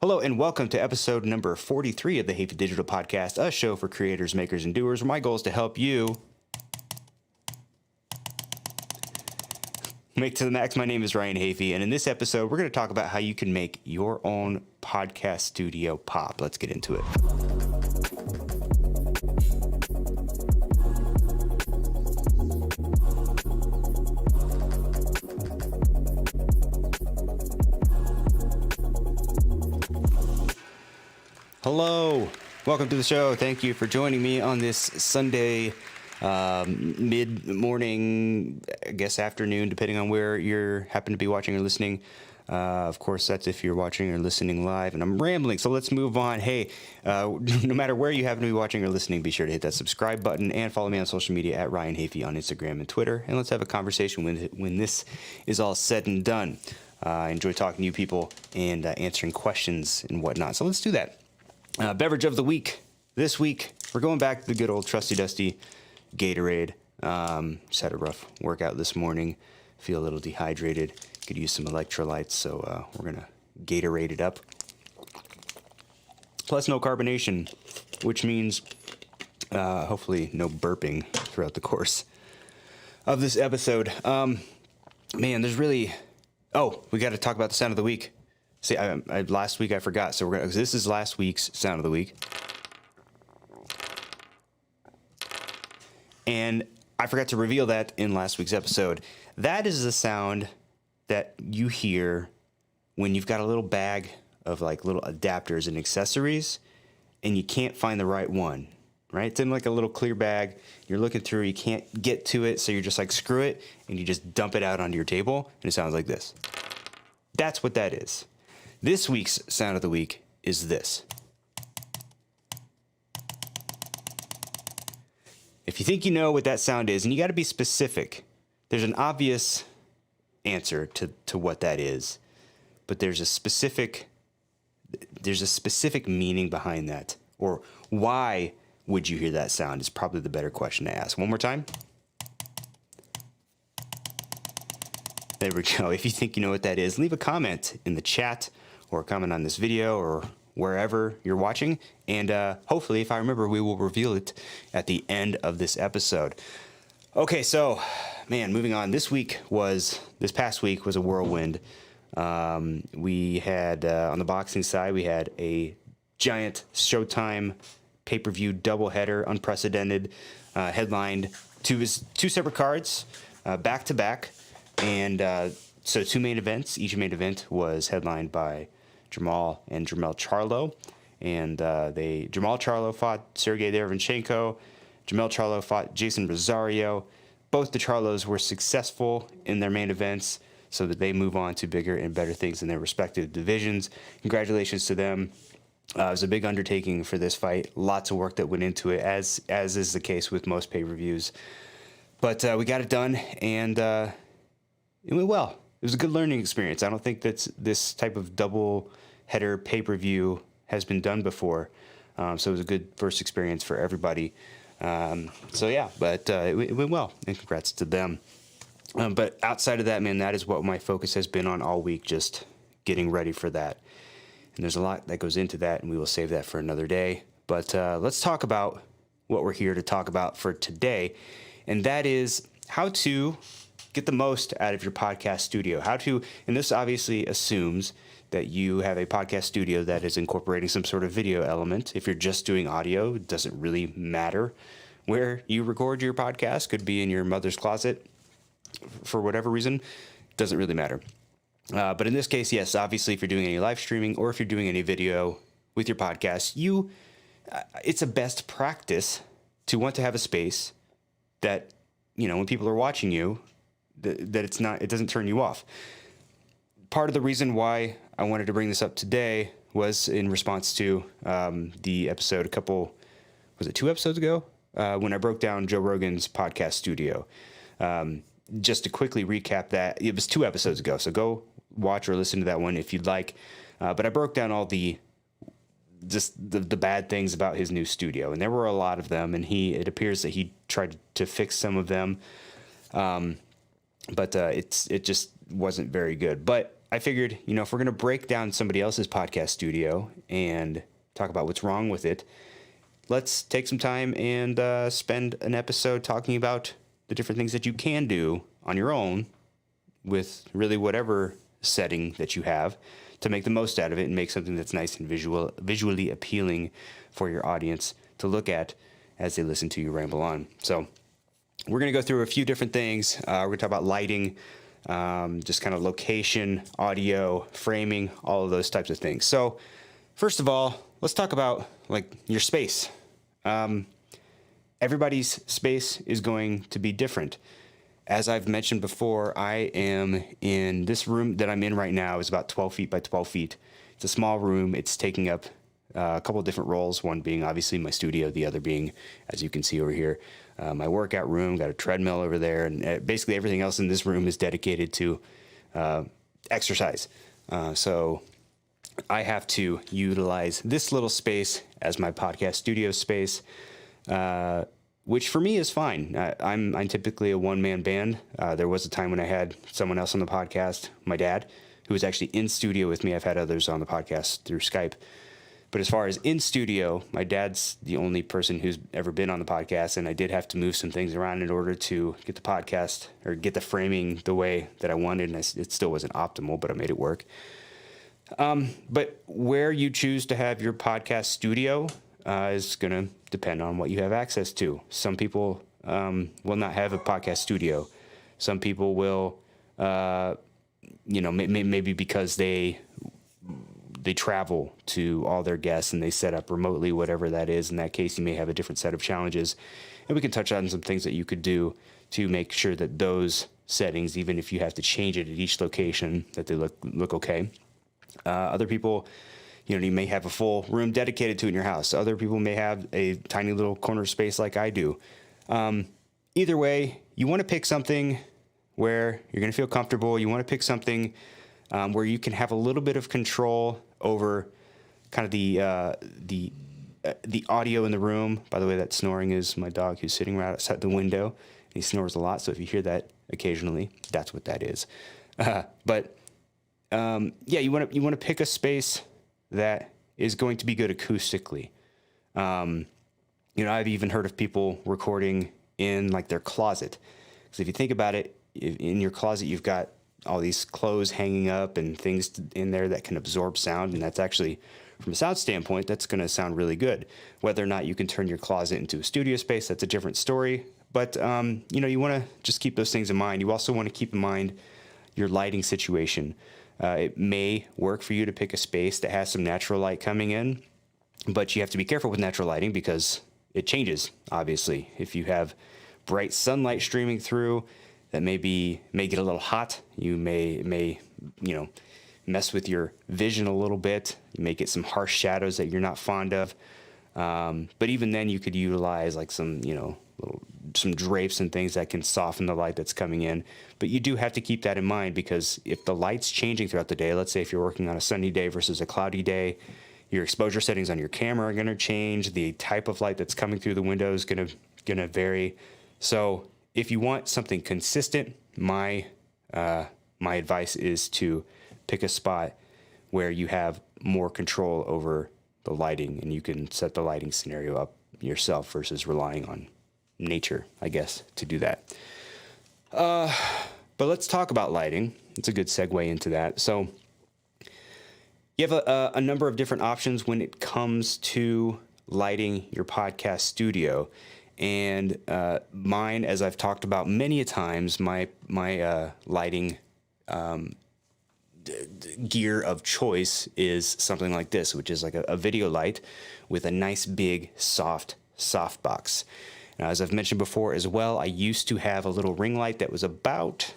Hello and welcome to episode number 43 of the Hafey Digital Podcast, a show for creators, makers, and doers. My goal is to help you make to the max. My name is Ryan Hafey, and in this episode, we're going to talk about how you can make your own podcast studio pop. Let's get into it. Hello, welcome to the show. Thank you for joining me on this Sunday mid-morning, I guess afternoon, depending on where you happen to be watching or listening. Of course, that's if you're watching or listening live, and I'm rambling, so let's move on. Hey, no matter where you happen to be watching or listening, be sure to hit that subscribe button and follow me on social media at Ryan Hafey on Instagram and Twitter, and let's have a conversation when this is all said and done. I enjoy talking to you people and answering questions and whatnot, so let's do that. Beverage of the week. This week, we're going back to the good old trusty dusty Gatorade. Just had a rough workout this morning. Feel a little dehydrated. Could use some electrolytes, so we're going to Gatorade it up. Plus no carbonation, which means hopefully no burping throughout the course of this episode. Man, there's really... Oh, we got to talk about the sound of the week. See, last week I forgot, so this is last week's sound of the week. And I forgot to reveal that in last week's episode. That is the sound that you hear when you've got a little bag of like little adapters and accessories and you can't find the right one, right? It's in like a little clear bag. You're looking through, you can't get to it, so you're just like, screw it, and you just dump it out onto your table, and it sounds like this. That's what that is. This week's sound of the week is this. If you think you know what that sound is, and you got to be specific, there's an obvious answer to what that is, but there's a specific meaning behind that, or why would you hear that sound is probably the better question to ask. One more time. There we go. If you think you know what that is, leave a comment in the chat or comment on this video or wherever you're watching. And hopefully, if I remember, we will reveal it at the end of this episode. Okay, so, man, moving on. This past week was a whirlwind. We had, on the boxing side, we had a giant Showtime pay-per-view doubleheader, unprecedented, headlined two separate cards, back-to-back. And so two main events. Each main event was headlined by Jermall and Jermell Charlo. And Jermall Charlo fought Sergey Derevyanchenko. Jermell Charlo fought Jason Rosario. Both the Charlos were successful in their main events so that they move on to bigger and better things in their respective divisions. Congratulations to them. It was a big undertaking for this fight. Lots of work that went into it, as is the case with most pay-per-views. But we got it done, and it went well. It was a good learning experience. I don't think that this type of double header pay-per-view has been done before. So it was a good first experience for everybody. It went well, and congrats to them. But outside of that, man, that is what my focus has been on all week, just getting ready for that. And there's a lot that goes into that, and we will save that for another day. But let's talk about what we're here to talk about for today, and that is how to get the most out of your podcast studio. And this obviously assumes that you have a podcast studio that is incorporating some sort of video element. If you're just doing audio, it doesn't really matter where you record your podcast. Could be in your mother's closet for whatever reason. Doesn't really matter. But in this case, yes, obviously, if you're doing any live streaming or if you're doing any video with your podcast, it's a best practice to want to have a space that, when people are watching you, that it doesn't turn you off. Part of the reason why I wanted to bring this up today was in response to the episode 2 episodes ago, when I broke down Joe Rogan's podcast studio. Just to quickly recap that, it was 2 episodes ago, so go watch or listen to that one if you'd like. But I broke down all the bad things about his new studio, and there were a lot of them, and it appears that he tried to fix some of them. But it just wasn't very good. But I figured, if we're going to break down somebody else's podcast studio and talk about what's wrong with it, let's take some time and spend an episode talking about the different things that you can do on your own with really whatever setting that you have to make the most out of it and make something that's nice and visually appealing for your audience to look at as they listen to you ramble on. So we're going to go through a few different things. We're going to talk about lighting, just kind of location, audio, framing, all of those types of things. So first of all, let's talk about your space. Everybody's space is going to be different. As I've mentioned before, I am in this room that I'm in right now is about 12 feet by 12 feet. It's a small room. It's taking up a couple of different roles, one being obviously my studio, the other being, as you can see over here, my workout room, got a treadmill over there, and basically everything else in this room is dedicated to exercise. So I have to utilize this little space as my podcast studio space, which for me is fine. I'm typically a one-man band. There was a time when I had someone else on the podcast, my dad, who was actually in studio with me. I've had others on the podcast through Skype. But as far as in studio, my dad's the only person who's ever been on the podcast, and I did have to move some things around in order to get the podcast or get the framing the way that I wanted, and it still wasn't optimal, but I made it work. But where you choose to have your podcast studio is going to depend on what you have access to. Some people will not have a podcast studio. Some people will, maybe because they travel to all their guests and they set up remotely, whatever that is. In that case, you may have a different set of challenges. And we can touch on some things that you could do to make sure that those settings, even if you have to change it at each location, that they look okay. Other people, you may have a full room dedicated to in your house. Other people may have a tiny little corner space like I do. Either way, you want to pick something where you're going to feel comfortable. You want to pick something where you can have a little bit of control over kind of the audio in the room. By the way, that snoring is my dog who's sitting right outside the window. He snores a lot, so if you hear that occasionally, that's what that is. You want to pick a space that is going to be good acoustically. I've even heard of people recording in their closet. Because if you think about it, in your closet, you've got all these clothes hanging up and things in there that can absorb sound. And that's actually, from a sound standpoint, that's going to sound really good. Whether or not you can turn your closet into a studio space, that's a different story. But, you want to just keep those things in mind. You also want to keep in mind your lighting situation. It may work for you to pick a space that has some natural light coming in, but you have to be careful with natural lighting because it changes, obviously. If you have bright sunlight streaming through, that may get a little hot. You may mess with your vision a little bit. You may get some harsh shadows that you're not fond of. But even then, you could utilize some drapes and things that can soften the light that's coming in. But you do have to keep that in mind because if the light's changing throughout the day, let's say if you're working on a sunny day versus a cloudy day, your exposure settings on your camera are going to change. The type of light that's coming through the window is going to vary. So if you want something consistent, my advice is to pick a spot where you have more control over the lighting and you can set the lighting scenario up yourself versus relying on nature, I guess, to do that. But let's talk about lighting. It's a good segue into that. So you have a number of different options when it comes to lighting your podcast studio. And mine, as I've talked about many a times, my lighting gear of choice is something like this, which is like a video light with a nice big softbox. Now, as I've mentioned before as well, I used to have a little ring light that was about,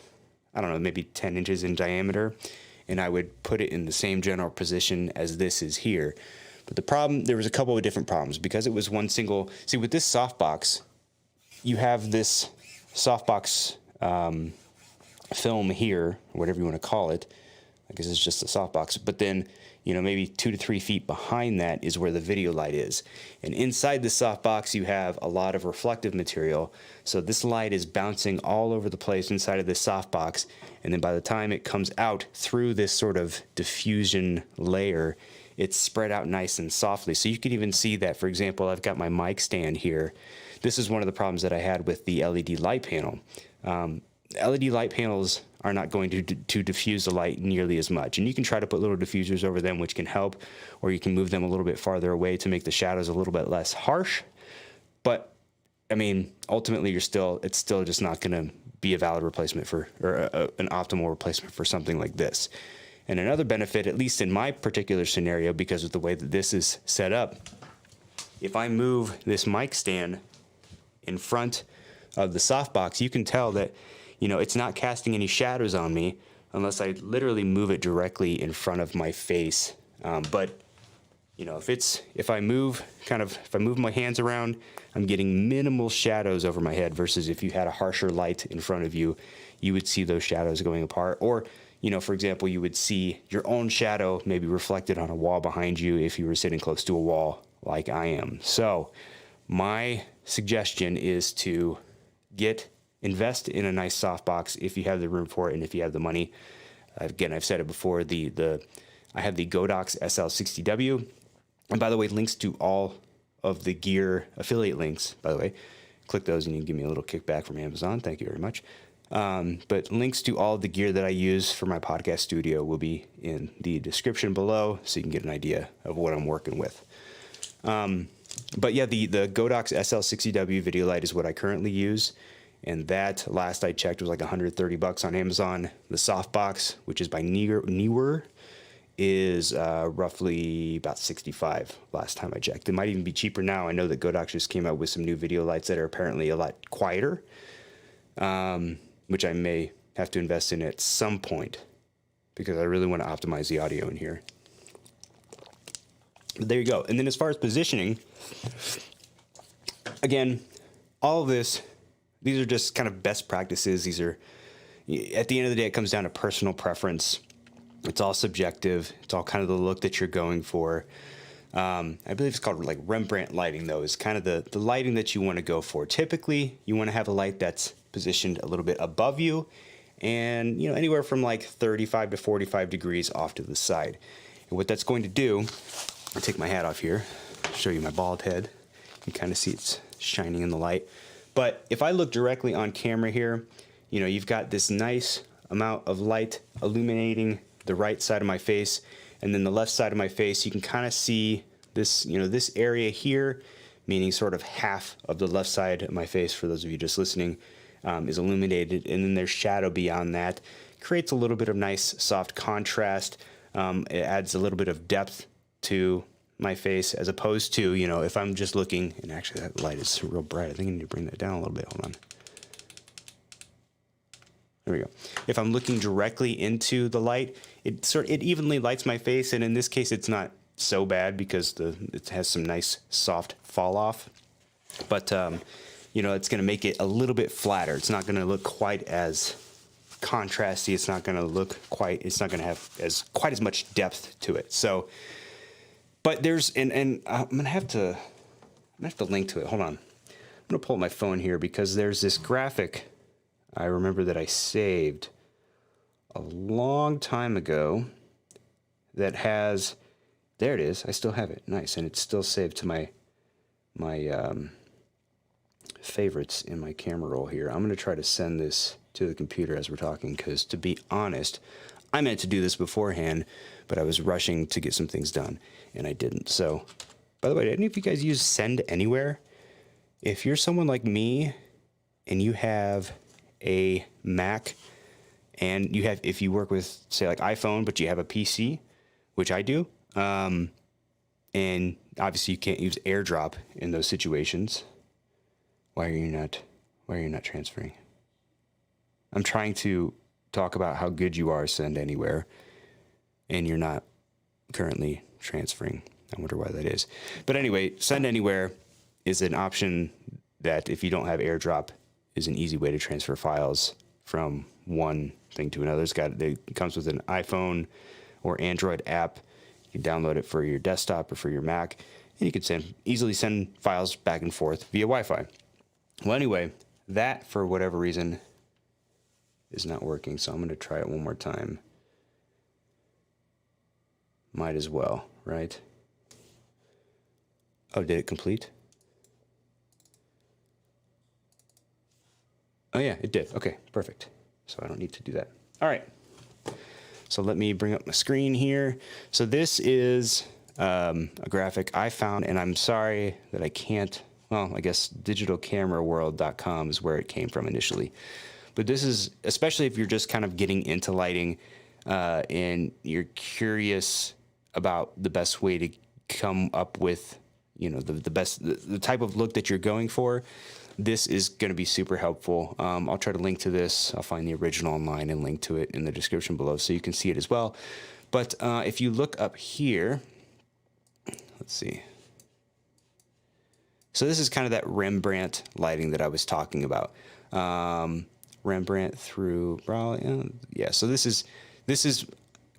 maybe 10 inches in diameter, and I would put it in the same general position as this is here. But there was a couple of different problems because it was one single. See, with this softbox, you have this softbox film here, whatever you want to call it. I guess it's just a softbox. But then maybe 2 to 3 feet behind that is where the video light is. And inside the softbox, you have a lot of reflective material. So this light is bouncing all over the place inside of this softbox. And then by the time it comes out through this sort of diffusion layer, it's spread out nice and softly. So you can even see that, for example, I've got my mic stand here. This is one of the problems that I had with the LED light panel. LED light panels are not going to diffuse the light nearly as much. And you can try to put little diffusers over them, which can help, or you can move them a little bit farther away to make the shadows a little bit less harsh. But I mean, ultimately, it's still just not going to be a valid replacement an optimal replacement for something like this. And another benefit, at least in my particular scenario, because of the way that this is set up, if I move this mic stand in front of the softbox, you can tell that it's not casting any shadows on me unless I literally move it directly in front of my face. But if I move my hands around, I'm getting minimal shadows over my head, versus if you had a harsher light in front of you, you would see those shadows going apart. Or, for example, you would see your own shadow maybe reflected on a wall behind you if you were sitting close to a wall like I am. So my suggestion is to invest in a nice softbox if you have the room for it and if you have the money. Again, I've said it before, I have the Godox SL60W. And by the way, links to all of the gear, affiliate links, by the way, click those and you can give me a little kickback from Amazon. Thank you very much. But links to all of the gear that I use for my podcast studio will be in the description below, so you can get an idea of what I'm working with. But yeah, the Godox SL60W video light is what I currently use. And that, last I checked, was like $130 on Amazon. The softbox, which is by Neewer, is roughly about $65 last time I checked. It might even be cheaper now. I know that Godox just came out with some new video lights that are apparently a lot quieter, which I may have to invest in at some point because I really want to optimize the audio in here. But there you go. And then as far as positioning, again, all of this, these are just kind of best practices. These are, at the end of the day, it comes down to personal preference. It's all subjective. It's all kind of the look that you're going for. I believe it's called like Rembrandt lighting, though, is kind of the lighting that you want to go for. Typically, you want to have a light that's positioned a little bit above you and, anywhere from like 35 to 45 degrees off to the side. And what that's going to do, I'll take my hat off here, show you my bald head. You can kind of see it's shining in the light. But if I look directly on camera here, you've got this nice amount of light illuminating the right side of my face, and then the left side of my face, you can kind of see this, this area here, meaning sort of half of the left side of my face, for those of you just listening, is illuminated, and then there's shadow beyond that. Creates a little bit of nice soft contrast. It adds a little bit of depth to my face, as opposed to, if I'm just looking, and actually that light is real bright. I think I need to bring that down a little bit. Hold on. There we go. If I'm looking directly into the light, it evenly lights my face, and in this case, it's not so bad because it has some nice soft fall off. But it's going to make it a little bit flatter. It's not going to look quite as contrasty. It's not going to have quite as much depth to it. So, but there's and I'm gonna have to link to it. Hold on. I'm gonna pull up my phone here because there's this graphic I remember that I saved a long time ago that has, there it is. I still have it. Nice. And it's still saved to my favorites in my camera roll here. I'm going to try to send this to the computer as we're talking, because to be honest, I meant to do this beforehand, but I was rushing to get some things done and I didn't. So, by the way, did any of you guys use Send Anywhere? If you're someone like me and you have a Mac and if you work with, say, like iPhone, but you have a PC, which I do, and obviously you can't use AirDrop in those situations. Why are you not transferring? I'm trying to talk about how good you are, Send Anywhere, and you're not currently transferring. I wonder why that is. But anyway, Send Anywhere is an option that, if you don't have AirDrop, is an easy way to transfer files from one thing to another. It comes with an iPhone or Android app. You can download it for your desktop or for your Mac, and you can easily send files back and forth via Wi-Fi. Well, anyway, that for whatever reason is not working, so I'm going to try it one more time. Might as well, right? Oh, did it complete? Oh yeah, it did. Okay, perfect. So I don't need to do that. All right. So let me bring up my screen here. So this is a graphic I found, and I'm sorry that I can't, well, I guess digitalcameraworld.com is where it came from initially. But this is, especially if you're just kind of getting into lighting and you're curious about the best way to come up with, you know, the type of look that you're going for, this is going to be super helpful. I'll try to link to this. I'll find the original online and link to it in the description below so you can see it as well. But if you look up here, let's see. So this is kind of that Rembrandt lighting that I was talking about. Rembrandt through, yeah. So this is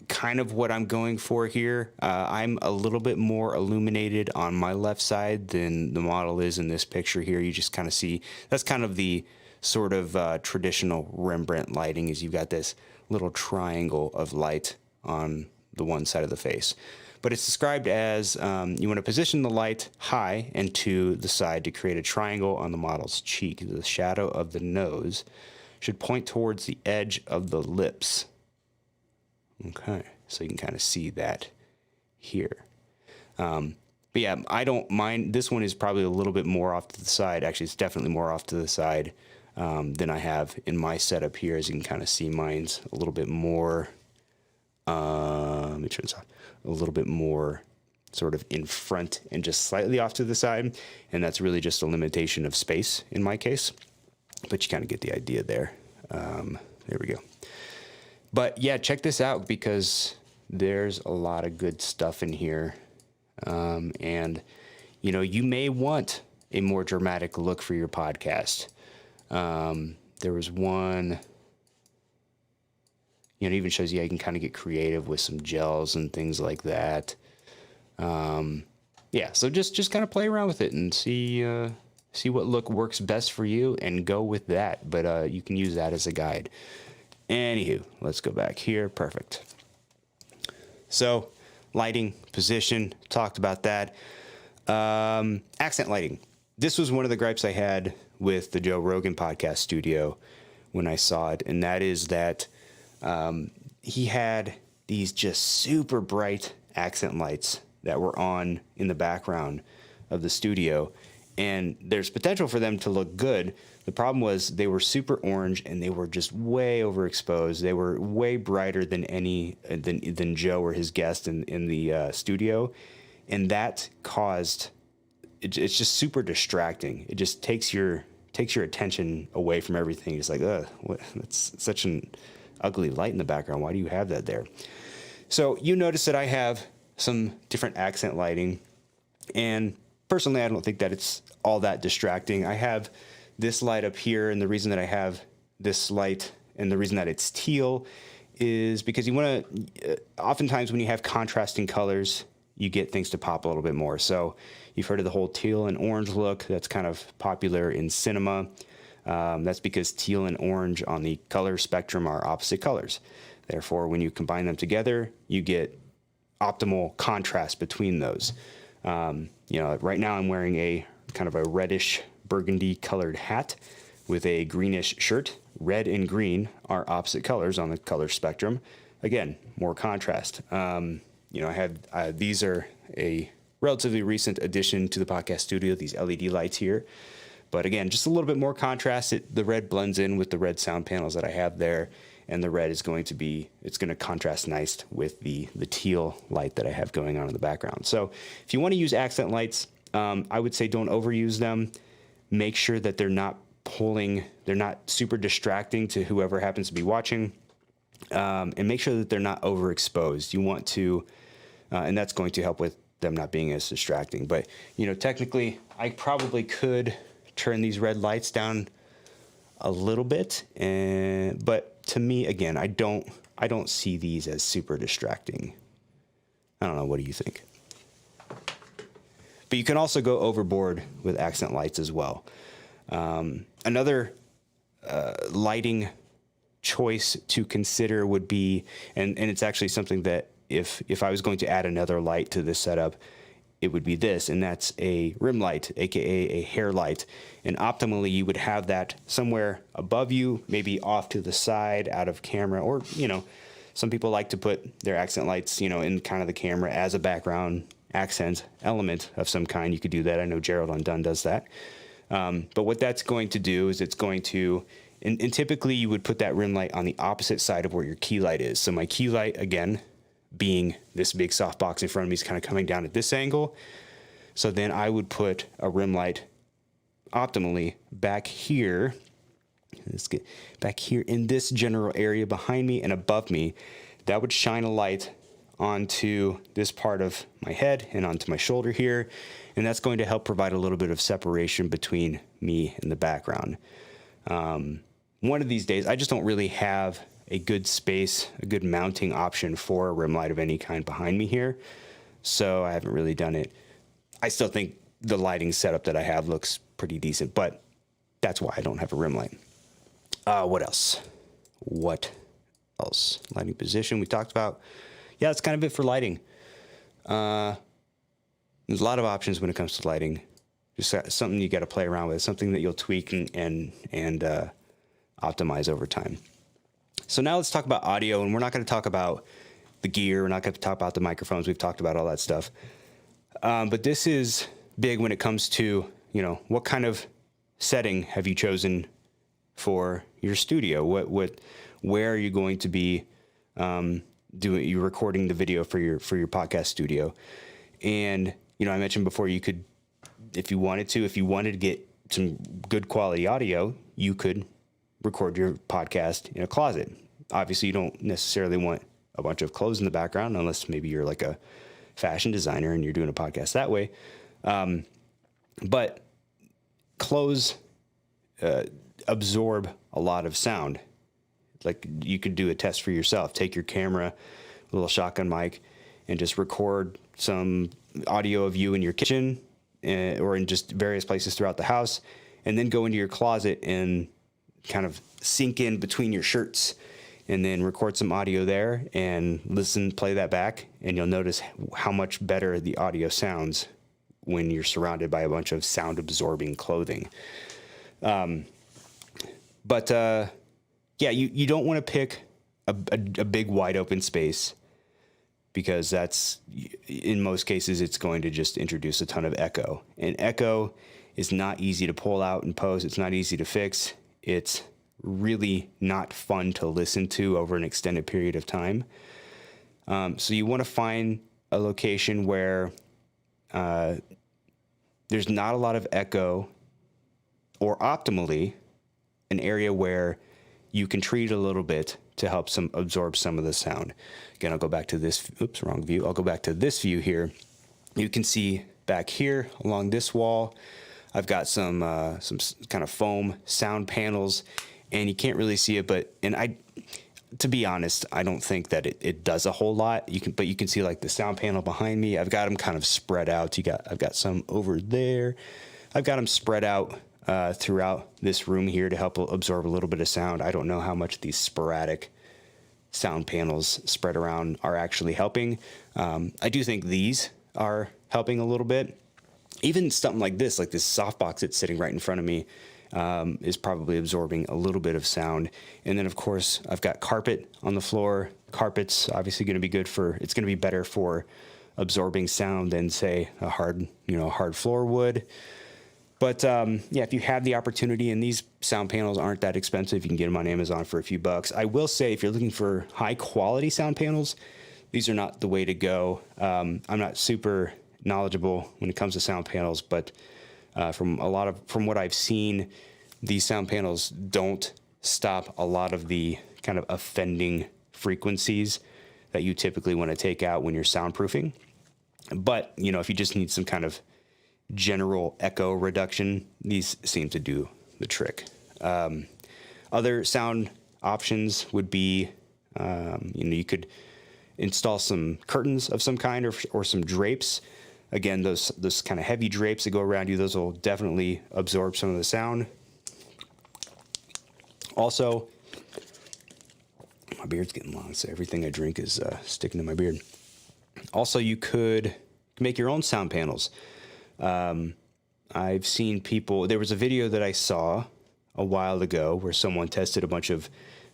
kind of what I'm going for here. I'm a little bit more illuminated on my left side than the model is in this picture here. You just kind of see, that's kind of the sort of traditional Rembrandt lighting, is you've got this little triangle of light on the one side of the face. But it's described as you want to position the light high and to the side to create a triangle on the model's cheek. The shadow of the nose should point towards the edge of the lips. Okay, so you can kind of see that here. But yeah, I don't mind. This one is probably a little bit more off to the side. Actually, it's definitely more off to the side than I have in my setup here. As you can kind of see, mine's a little bit more, let me turn this off, a little bit more sort of in front and just slightly off to the side. And that's really just a limitation of space in my case. But you kind of get the idea there. There we go. But yeah, check this out because there's a lot of good stuff in here. And, you know, you may want a more dramatic look for your podcast. There was one, you know, it even shows you how you can kind of get creative with some gels and things like that. Yeah, so just kind of play around with it and see what look works best for you and go with that. But you can use that as a guide. Anywho, let's go back here. Perfect. So, lighting, position, talked about that. Accent lighting. This was one of the gripes I had with the Joe Rogan podcast studio when I saw it, and that is that he had these just super bright accent lights that were on in the background of the studio, and there's potential for them to look good. The problem was they were super orange and they were just way overexposed. They were way brighter than than Joe or his guest in the studio, and that caused it's just super distracting. It just takes your attention away from everything. It's like, that's such an ugly light in the background. Why do you have that there? So you notice that I have some different accent lighting, and personally, I don't think that it's all that distracting. I have this light up here, and the reason that I have this light and the reason that it's teal is because you want to, oftentimes when you have contrasting colors, you get things to pop a little bit more. So you've heard of the whole teal and orange look. That's kind of popular in cinema. That's because teal and orange on the color spectrum are opposite colors. Therefore, when you combine them together, you get optimal contrast between those. You know, right now I'm wearing a kind of a reddish burgundy colored hat with a greenish shirt. Red and green are opposite colors on the color spectrum. Again, more contrast. You know, I have these are a relatively recent addition to the podcast studio, these LED lights here. But again, just a little bit more contrast. The red blends in with the red sound panels that I have there, and the red is going to contrast nice with the teal light that I have going on in the background. So if you want to use accent lights, I would say don't overuse them. Make sure that they're not super distracting to whoever happens to be watching, and make sure that they're not overexposed. You want to, and that's going to help with them not being as distracting. But, you know, technically, I probably could turn these red lights down a little bit, but to me, again, I don't see these as super distracting. I don't know. What do you think? But you can also go overboard with accent lights as well. Another lighting choice to consider would be, and it's actually something that if I was going to add another light to this setup, it would be this, and that's a rim light, aka a hair light. And optimally, you would have that somewhere above you, maybe off to the side, out of camera, or, you know, some people like to put their accent lights, you know, in kind of the camera as a background accent element of some kind. You could do that. I know Gerald Undone does that. But what that's going to do is it's going to, and typically you would put that rim light on the opposite side of where your key light is. So my key light, again, being this big soft box in front of me, is kind of coming down at this angle. So then I would put a rim light optimally back here. Let's get back here in this general area behind me and above me. That would shine a light onto this part of my head and onto my shoulder here. And that's going to help provide a little bit of separation between me and the background. One of these days, I just don't really have a good space, a good mounting option for a rim light of any kind behind me here. So I haven't really done it. I still think the lighting setup that I have looks pretty decent, but that's why I don't have a rim light. What else? Lighting position we talked about. Yeah, that's kind of it for lighting. There's a lot of options when it comes to lighting. Just something you got to play around with, something that you'll tweak and optimize over time. So now let's talk about audio, and we're not going to talk about the gear. We're not going to talk about the microphones. We've talked about all that stuff. But this is big when it comes to, you know, what kind of setting have you chosen for your studio? Where are you going to be you recording the video for your podcast studio? And, you know, I mentioned before, you could, if you wanted to get some good quality audio, you could record your podcast in a closet. Obviously, you don't necessarily want a bunch of clothes in the background, unless maybe you're like a fashion designer and you're doing a podcast that way. But clothes absorb a lot of sound. Like, you could do a test for yourself. Take your camera, a little shotgun mic, and just record some audio of you in your kitchen or in just various places throughout the house, and then go into your closet and kind of sink in between your shirts and then record some audio there and play that back. And you'll notice how much better the audio sounds when you're surrounded by a bunch of sound absorbing clothing. Yeah, you don't want to pick a big wide open space, because that's, in most cases, it's going to just introduce a ton of echo. And echo is not easy to pull out and post. It's not easy to fix. It's really not fun to listen to over an extended period of time. So you want to find a location where there's not a lot of echo, or optimally, an area where you can treat a little bit to help absorb some of the sound. Again, I'll go back to this. Oops, wrong view. I'll go back to this view here. You can see back here along this wall, I've got some kind of foam sound panels, and you can't really see it, but to be honest, I don't think that it does a whole lot. But you can see like the sound panel behind me. I've got them kind of spread out. I've got some over there. I've got them spread out throughout this room here to help absorb a little bit of sound. I don't know how much these sporadic sound panels spread around are actually helping. I do think these are helping a little bit. Even something like this softbox that's sitting right in front of me, is probably absorbing a little bit of sound. And then, of course, I've got carpet on the floor. Carpet's obviously going to be it's going to be better for absorbing sound than, say, a hard floor would. But yeah, if you have the opportunity, and these sound panels aren't that expensive, you can get them on Amazon for a few bucks. I will say, if you're looking for high quality sound panels, these are not the way to go. I'm not super knowledgeable when it comes to sound panels, but from what I've seen, these sound panels don't stop a lot of the kind of offending frequencies that you typically want to take out when you're soundproofing. But, if you just need some kind of general echo reduction, these seem to do the trick. Other sound options would be, you could, install some curtains of some kind or some drapes. Again, those kind of heavy drapes that go around you, those will definitely absorb some of the sound. Also, my beard's getting long, so everything I drink is sticking to my beard. Also, you could make your own sound panels. I've seen people, there was a video that I saw a while ago where someone tested a bunch of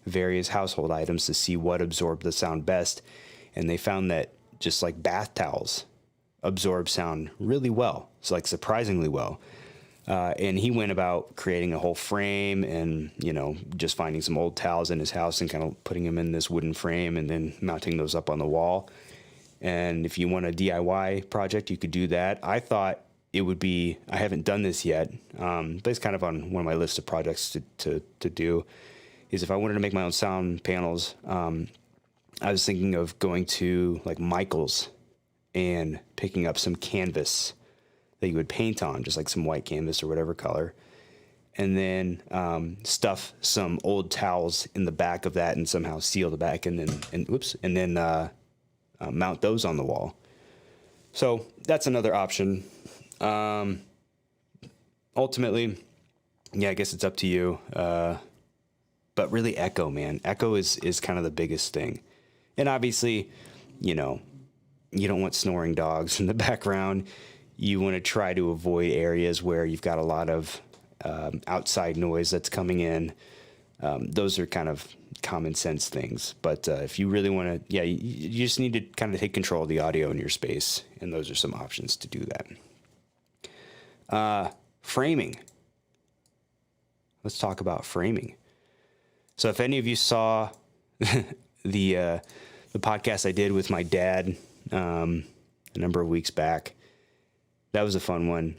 various household items to see what absorbed the sound best. And they found that just like bath towels absorb sound really well. It's like surprisingly well. And he went about creating a whole frame and, just finding some old towels in his house and kind of putting them in this wooden frame and then mounting those up on the wall. And if you want a DIY project, you could do that. I thought it would be, I haven't done this yet, but it's kind of on one of my list of projects to do, is if I wanted to make my own sound panels, I was thinking of going to like Michael's and picking up some canvas that you would paint on, just like some white canvas or whatever color, and then stuff some old towels in the back of that and somehow seal the back and then mount those on the wall. So that's another option. Ultimately, yeah, I guess it's up to you. But really echo, man. Echo is kind of the biggest thing. And obviously, you don't want snoring dogs in the background. You want to try to avoid areas where you've got a lot of outside noise that's coming in. Those are kind of common sense things. But if you really want to, you just need to kind of take control of the audio in your space. And those are some options to do that. Framing. Let's talk about framing. So if any of you saw the podcast I did with my dad a number of weeks back, that was a fun one.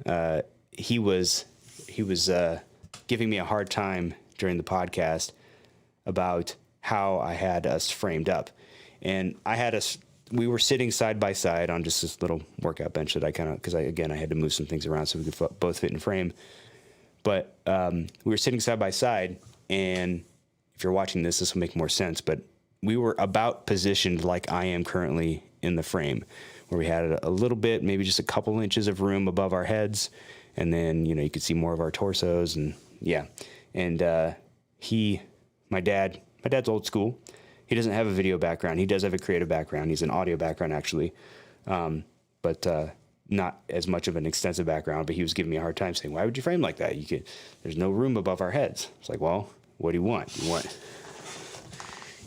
He was giving me a hard time during the podcast about how I had us framed up, and we were sitting side by side on just this little workout bench that I had to move some things around so we could both fit in frame. But we were sitting side by side, and if you're watching this will make more sense, but we were about positioned like I am currently in the frame, where we had a little bit, maybe just a couple inches of room above our heads. And then, you could see more of our torsos and yeah. And my dad's old school. He doesn't have a video background. He does have a creative background. He's an audio background actually. But not as much of an extensive background, but he was giving me a hard time saying, why would you frame like that? There's no room above our heads. It's like, well, what do you want?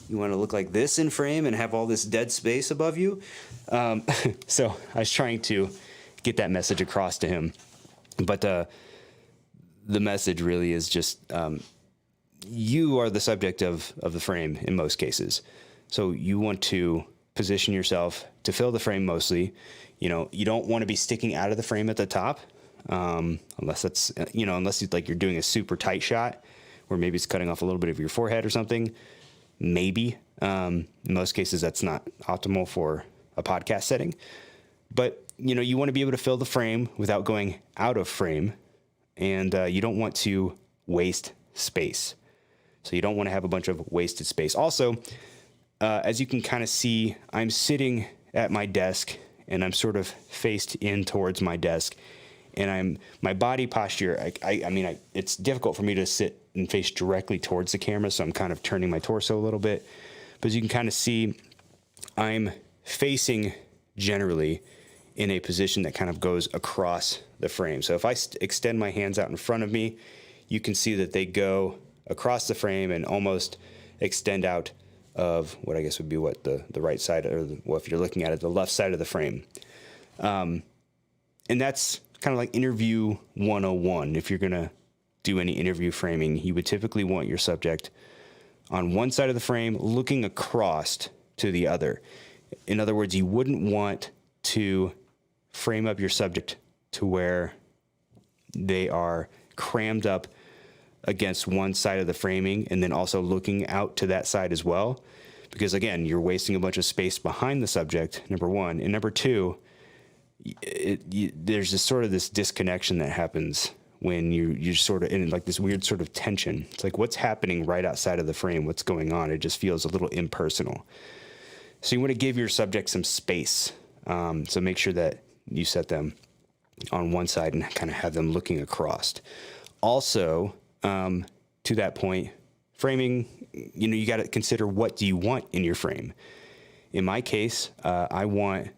You want to look like this in frame and have all this dead space above you? So I was trying to get that message across to him. But the message really is just you are the subject of the frame in most cases. So you want to position yourself to fill the frame mostly. You don't want to be sticking out of the frame at the top, unless that's, unless you're doing a super tight shot where maybe it's cutting off a little bit of your forehead or something. Maybe. In most cases, that's not optimal for a podcast setting. But, you want to be able to fill the frame without going out of frame. And you don't want to waste space. So you don't want to have a bunch of wasted space. Also, as you can kind of see, I'm sitting at my desk and I'm sort of faced in towards my desk. And my body posture, it's difficult for me to sit and face directly towards the camera, so I'm kind of turning my torso a little bit. But as you can kind of see, I'm facing generally in a position that kind of goes across the frame. So if I extend my hands out in front of me, you can see that they go across the frame and almost extend out of what I guess would be the right side, or if you're looking at it, the left side of the frame. And that's kind of like interview 101. If you're going to do any interview framing, you would typically want your subject on one side of the frame looking across to the other. In other words, you wouldn't want to frame up your subject to where they are crammed up against one side of the framing and then also looking out to that side as well. Because again, you're wasting a bunch of space behind the subject, number one. And number two, there's this disconnection that happens when you're sort of in like this weird sort of tension. It's like, what's happening right outside of the frame? What's going on? It just feels a little impersonal. So you want to give your subject some space. So make sure that you set them on one side and kind of have them looking across. Also, to that point, framing, you got to consider, what do you want in your frame? In my case, I want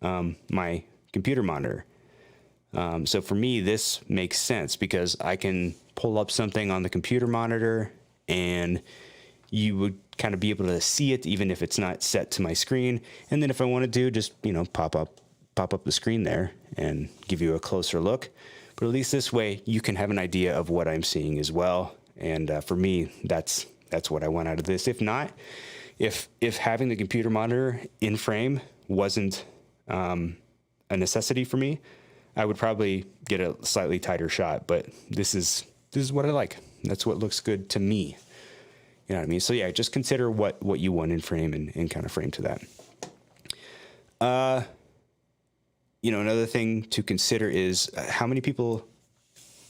my computer monitor. So for me, this makes sense because I can pull up something on the computer monitor and you would kind of be able to see it even if it's not set to my screen. And then if I wanted to, just, pop up the screen there and give you a closer look. But at least this way you can have an idea of what I'm seeing as well. And for me, that's what I want out of this. If not, if having the computer monitor in frame wasn't a necessity for me, I would probably get a slightly tighter shot. But this is what I like. That's what looks good to me. You know what I mean? So yeah, just consider what you want in frame and kind of frame to that. Another thing to consider is how many people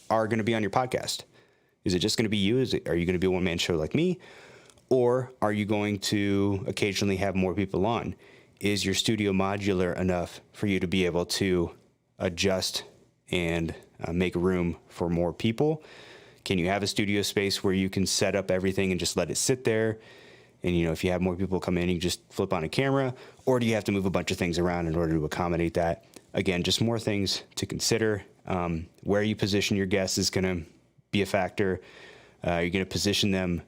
are going to be on your podcast. Is it just going to be you? Are you going to be a one-man show like me? Or are you going to occasionally have more people on? Is your studio modular enough for you to be able to adjust and make room for more people? Can you have a studio space where you can set up everything and just let it sit there? And, if you have more people come in, you just flip on a camera, or do you have to move a bunch of things around in order to accommodate that? Again, just more things to consider. Where you position your guests is going to be a factor. You're going to position them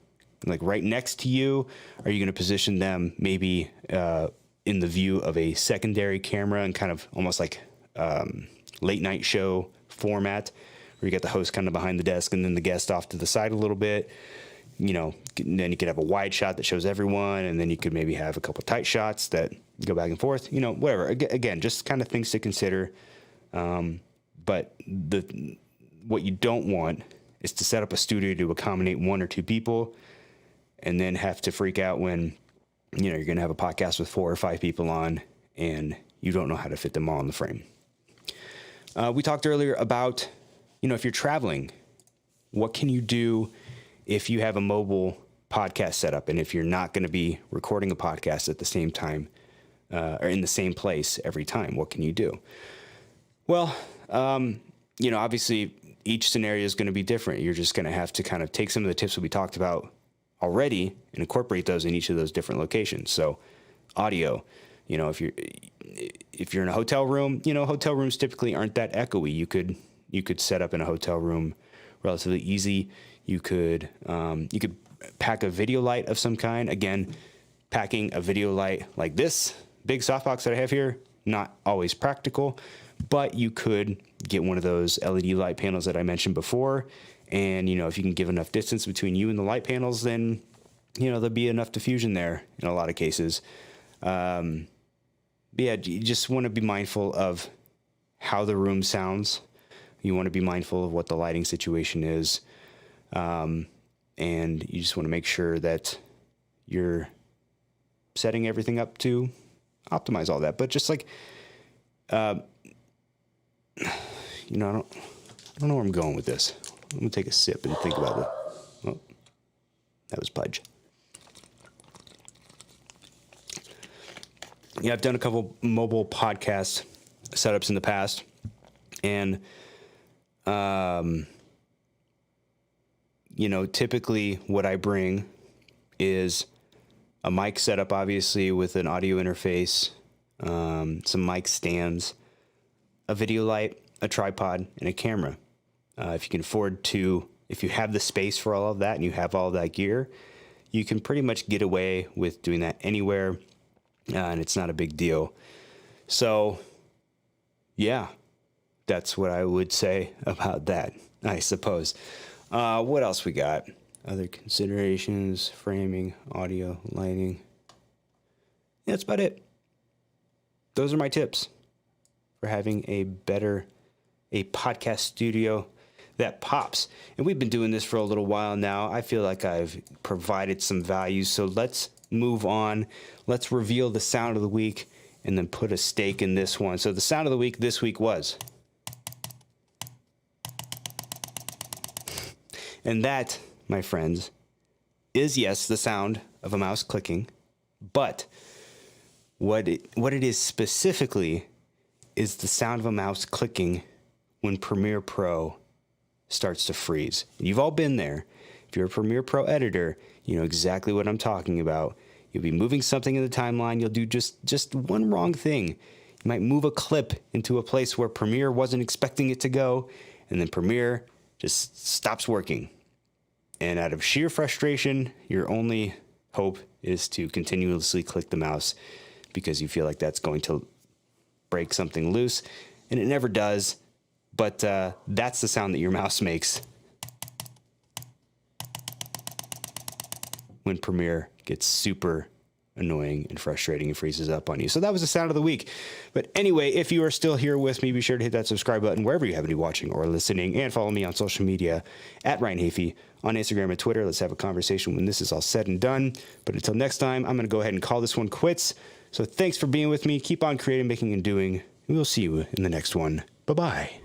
like right next to you. Are you going to position them maybe in the view of a secondary camera and kind of almost like late night show format, where you got the host kind of behind the desk and then the guest off to the side a little bit? And then you could have a wide shot that shows everyone, and then you could maybe have a couple tight shots that go back and forth, whatever. Again, just kind of things to consider. But what you don't want is to set up a studio to accommodate one or two people and then have to freak out when, you're going to have a podcast with 4 or 5 people on and you don't know how to fit them all in the frame. We talked earlier about, if you're traveling, what can you do if you have a mobile podcast set up and if you're not going to be recording a podcast at the same time or in the same place every time? What can you do? Well, obviously each scenario is going to be different. You're just going to have to kind of take some of the tips that we talked about already and incorporate those in each of those different locations. So audio, if you're in a hotel room, hotel rooms typically aren't that echoey. You could set up in a hotel room relatively easy. You could pack a video light of some kind. Again, packing a video light like this big softbox that I have here, not always practical, but you could get one of those LED light panels that I mentioned before. And, if you can give enough distance between you and the light panels, then, there'll be enough diffusion there in a lot of cases. But yeah, you just want to be mindful of how the room sounds. You want to be mindful of what the lighting situation is. And you just want to make sure that you're setting everything up to optimize all that. But just like, I don't know where I'm going with this. I'm going to take a sip and think about it. Oh, that was Pudge. Yeah, I've done a couple mobile podcast setups in the past. And, typically what I bring is a mic setup, obviously, with an audio interface, some mic stands, a video light, a tripod, and a camera. If you can afford to, if you have the space for all of that and you have all that gear, you can pretty much get away with doing that anywhere, and it's not a big deal. So, yeah, that's what I would say about that, I suppose. What else we got? Other considerations, framing, audio, lighting. Yeah, that's about it. Those are my tips for having a podcast studio that pops. And we've been doing this for a little while now. I feel like I've provided some value. So let's move on. Let's reveal the sound of the week and then put a stake in this one. So the sound of the week this week was. And that, my friends, is, yes, the sound of a mouse clicking, but What it is specifically is the sound of a mouse clicking when Premiere Pro starts to freeze. You've all been there. If you're a Premiere Pro editor, you know exactly what I'm talking about. You'll be moving something in the timeline. You'll do just one wrong thing. You might move a clip into a place where Premiere wasn't expecting it to go, and then Premiere just stops working. And out of sheer frustration, your only hope is to continuously click the mouse because you feel like that's going to break something loose, and it never does. But that's the sound that your mouse makes when Premiere gets super annoying and frustrating and freezes up on you. So that was the sound of the week. But anyway, if you are still here with me, be sure to hit that subscribe button wherever you happen to be watching or listening, and follow me on social media at Ryan Hafey on Instagram and Twitter. Let's have a conversation when this is all said and done. But until next time, I'm going to go ahead and call this one quits. So thanks for being with me. Keep on creating, making, and doing. And we'll see you in the next one. Bye-bye.